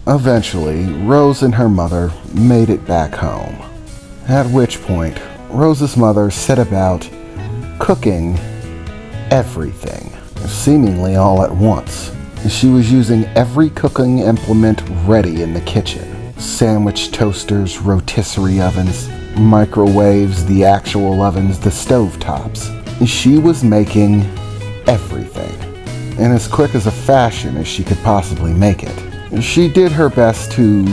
Eventually, Rose and her mother made it back home, at which point Rose's mother set about cooking everything, seemingly all at once. She was using every cooking implement ready in the kitchen. Sandwich toasters, rotisserie ovens, microwaves, the actual ovens, the stovetops. She was making everything in as quick as a fashion as she could possibly make it. She did her best to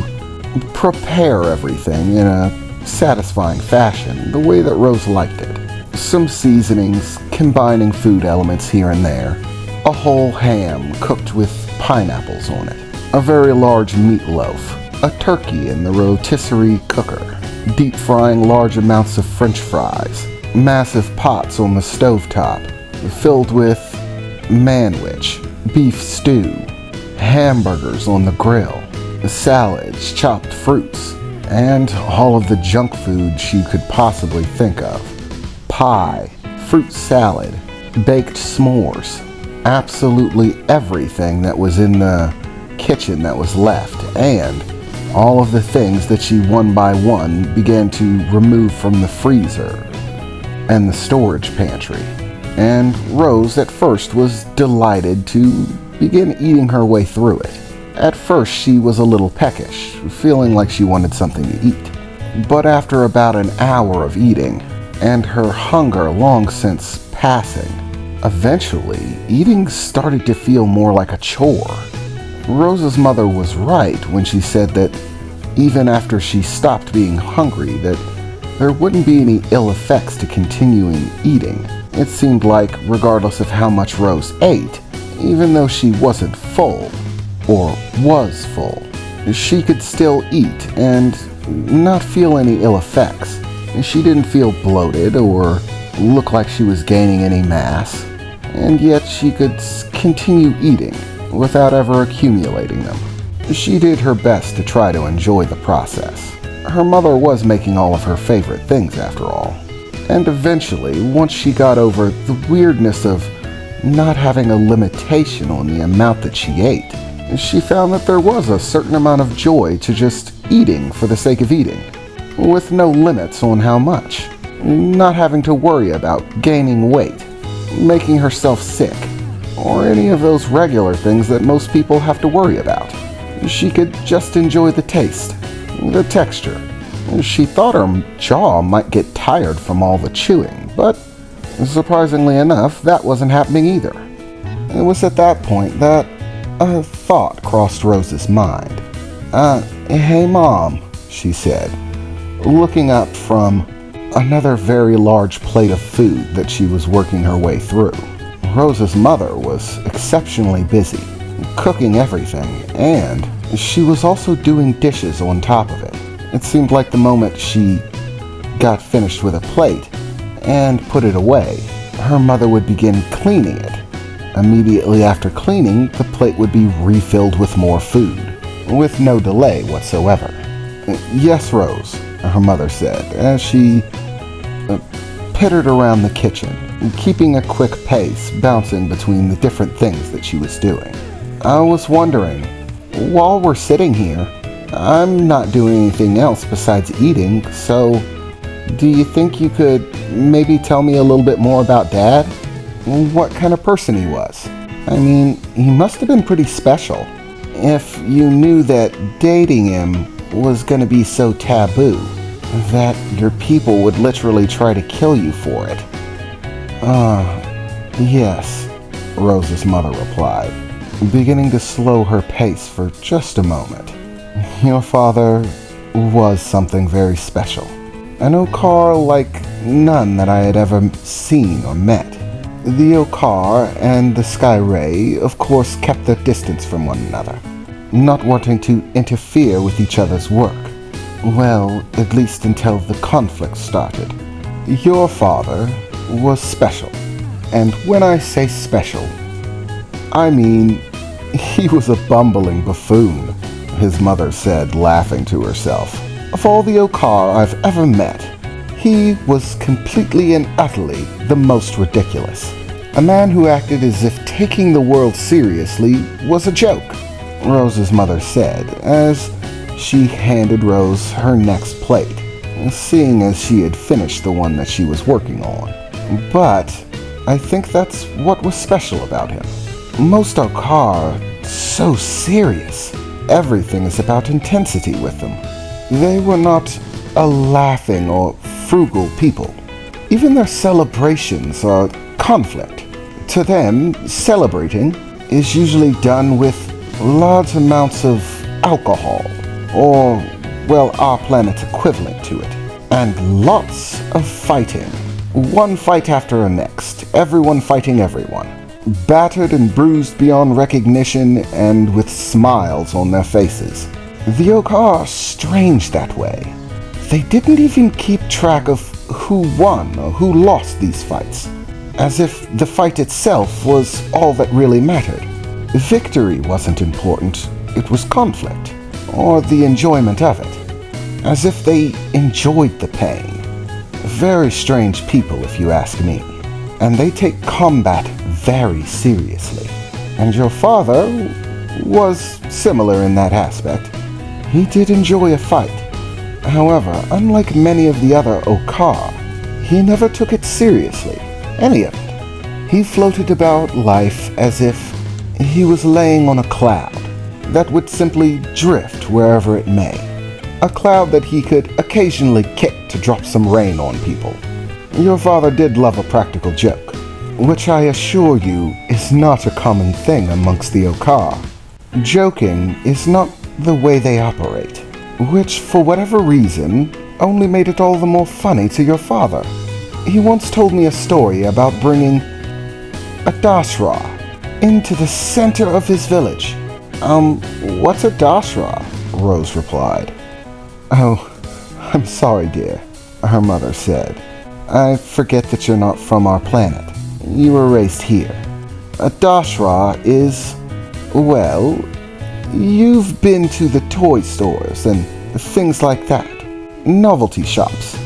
prepare everything in a satisfying fashion, the way that Rose liked it. Some seasonings, combining food elements here and there, a whole ham cooked with pineapples on it, a very large meatloaf, a turkey in the rotisserie cooker, deep frying large amounts of French fries, massive pots on the stovetop filled with manwich, beef stew, hamburgers on the grill, salads, chopped fruits, and all of the junk food she could possibly think of. Pie, fruit salad, baked s'mores, absolutely everything that was in the kitchen that was left, and all of the things that she one by one began to remove from the freezer and the storage pantry. And Rose at first was delighted to begin eating her way through it. At first she was a little peckish, feeling like she wanted something to eat. But after about an hour of eating, and her hunger long since passing, eventually eating started to feel more like a chore. Rose's mother was right when she said that even after she stopped being hungry, that there wouldn't be any ill effects to continuing eating. It seemed like regardless of how much Rose ate, even though she wasn't full, or was full, she could still eat and not feel any ill effects. She didn't feel bloated or look like she was gaining any mass, and yet she could continue eating without ever accumulating them. She did her best to try to enjoy the process. Her mother was making all of her favorite things after all. And eventually, once she got over the weirdness of not having a limitation on the amount that she ate, she found that there was a certain amount of joy to just eating for the sake of eating, with no limits on how much, not having to worry about gaining weight, making herself sick, or any of those regular things that most people have to worry about. She could just enjoy the taste, the texture. She thought her jaw might get tired from all the chewing, but surprisingly enough, that wasn't happening either. It was at that point that a thought crossed Rose's mind. Hey Mom, she said, looking up from another very large plate of food that she was working her way through. Rose's mother was exceptionally busy, cooking everything, and she was also doing dishes on top of it. It seemed like the moment she got finished with a plate and put it away, her mother would begin cleaning it. Immediately after cleaning, the plate would be refilled with more food, with no delay whatsoever. Yes, Rose, her mother said, as she pittered around the kitchen, keeping a quick pace, bouncing between the different things that she was doing. I was wondering, while we're sitting here, I'm not doing anything else besides eating, so do you think you could maybe tell me a little bit more about Dad? What kind of person he was? I mean, he must have been pretty special. If you knew that dating him was going to be so taboo, that your people would literally try to kill you for it. Yes, Rose's mother replied, beginning to slow her pace for just a moment. Your father was something very special. An Okar like none that I had ever seen or met. The Okar and the Sky Ray, of course, kept their distance from one another, not wanting to interfere with each other's work. Well, at least until the conflict started. Your father was special. And when I say special, I mean he was a bumbling buffoon, his mother said, laughing to herself. Of all the Okar I've ever met, he was completely and utterly the most ridiculous. A man who acted as if taking the world seriously was a joke. Rose's mother said, as she handed Rose her next plate, seeing as she had finished the one that she was working on. But I think that's what was special about him. Most Okar are so serious. Everything is about intensity with them. They were not a laughing or frugal people. Even their celebrations are conflict. To them, celebrating is usually done with large amounts of alcohol, or, well, our planet's equivalent to it, and lots of fighting. One fight after the next, everyone fighting everyone. Battered and bruised beyond recognition and with smiles on their faces. The Okar are strange that way. They didn't even keep track of who won or who lost these fights, as if the fight itself was all that really mattered. Victory wasn't important, it was conflict, or the enjoyment of it, as if they enjoyed the pain. Very strange people, if you ask me, and they take combat very seriously. And your father was similar in that aspect. He did enjoy a fight. However, unlike many of the other Okar, he never took it seriously, any of it. He floated about life as if he was laying on a cloud that would simply drift wherever it may. A cloud that he could occasionally kick to drop some rain on people. Your father did love a practical joke, which I assure you is not a common thing amongst the Okar. Joking is not the way they operate, which for whatever reason only made it all the more funny to your father. He once told me a story about bringing a dashra into the center of his village. What's a dashra? Rose replied. Oh, I'm sorry, dear, her mother said. I forget that you're not from our planet. You were raised here. A dashra is, well, you've been to the toy stores and things like that. Novelty shops.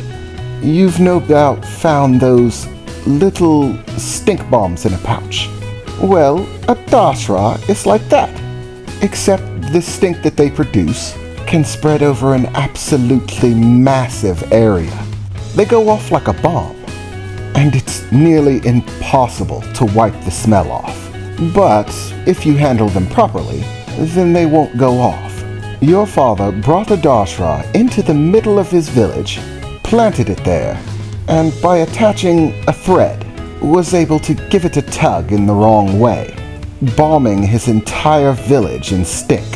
You've no doubt found those little stink bombs in a pouch. Well, a dashra is like that. Except the stink that they produce can spread over an absolutely massive area. They go off like a bomb, and it's nearly impossible to wipe the smell off. But if you handle them properly, then they won't go off. Your father brought a dashra into the middle of his village, planted it there, and by attaching a thread, was able to give it a tug in the wrong way, bombing his entire village in stink.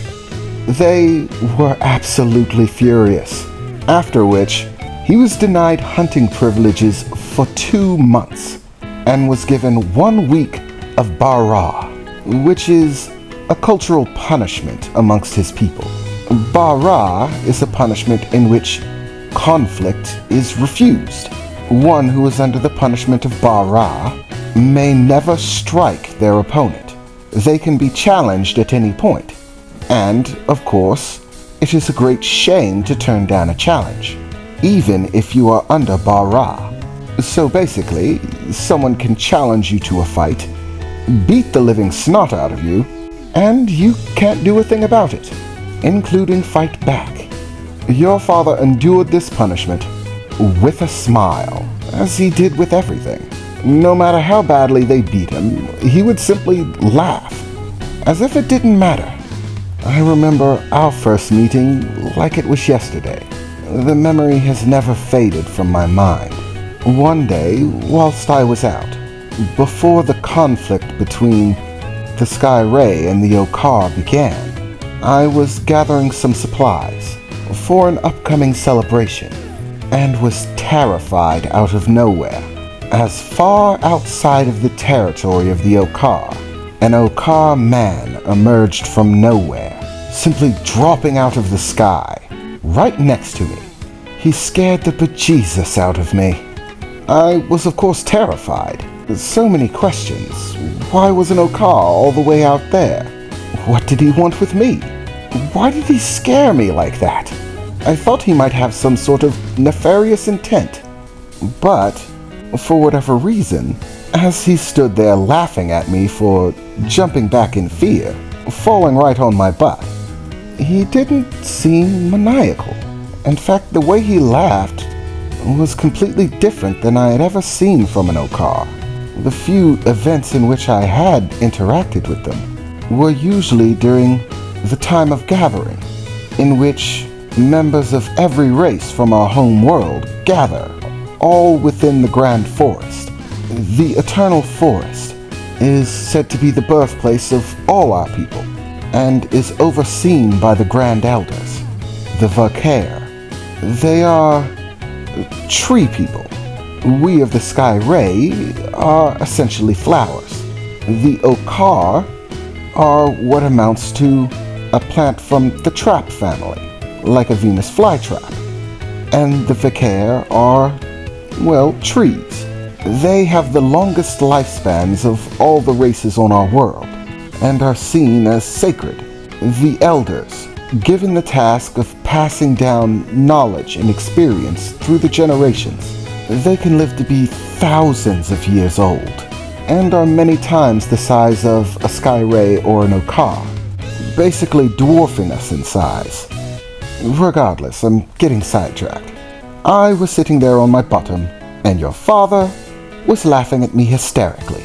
They were absolutely furious, after which he was denied hunting privileges for 2 months and was given 1 week of bara, which is a cultural punishment amongst his people. Bara is a punishment in which conflict is refused. One who is under the punishment of bara may never strike their opponent. They can be challenged at any point. And, of course, it is a great shame to turn down a challenge, even if you are under bara. So basically, someone can challenge you to a fight, beat the living snot out of you, and you can't do a thing about it, including fight back. Your father endured this punishment with a smile, as he did with everything. No matter how badly they beat him, he would simply laugh, as if it didn't matter. I remember our first meeting like it was yesterday. The memory has never faded from my mind. One day, whilst I was out, before the conflict between the Sky Ray and the Okar began, I was gathering some supplies for an upcoming celebration, and was terrified out of nowhere. As far outside of the territory of the Okar, an Okar man emerged from nowhere, simply dropping out of the sky, right next to me. He scared the bejesus out of me. I was of course terrified. So many questions. Why was an Okar all the way out there? What did he want with me? Why did he scare me like that? I thought he might have some sort of nefarious intent. But, for whatever reason, as he stood there laughing at me for jumping back in fear, falling right on my butt. He didn't seem maniacal. In fact, the way he laughed was completely different than I had ever seen from an Okar. The few events in which I had interacted with them were usually during the time of gathering, in which members of every race from our home world gather, all within the Grand Forest. The Eternal Forest is said to be the birthplace of all our people, and is overseen by the Grand Elders, the Vakar. They are tree people. We of the Sky Ray are essentially flowers. The Okar are what amounts to a plant from the trap family, like a Venus flytrap. And the Vakar are, well, trees. They have the longest lifespans of all the races on our world, and are seen as sacred. The Elders, given the task of passing down knowledge and experience through the generations, they can live to be thousands of years old, and are many times the size of a Sky Ray or an Okar, basically dwarfing us in size. Regardless, I'm getting sidetracked. I was sitting there on my bottom, and your father was laughing at me hysterically.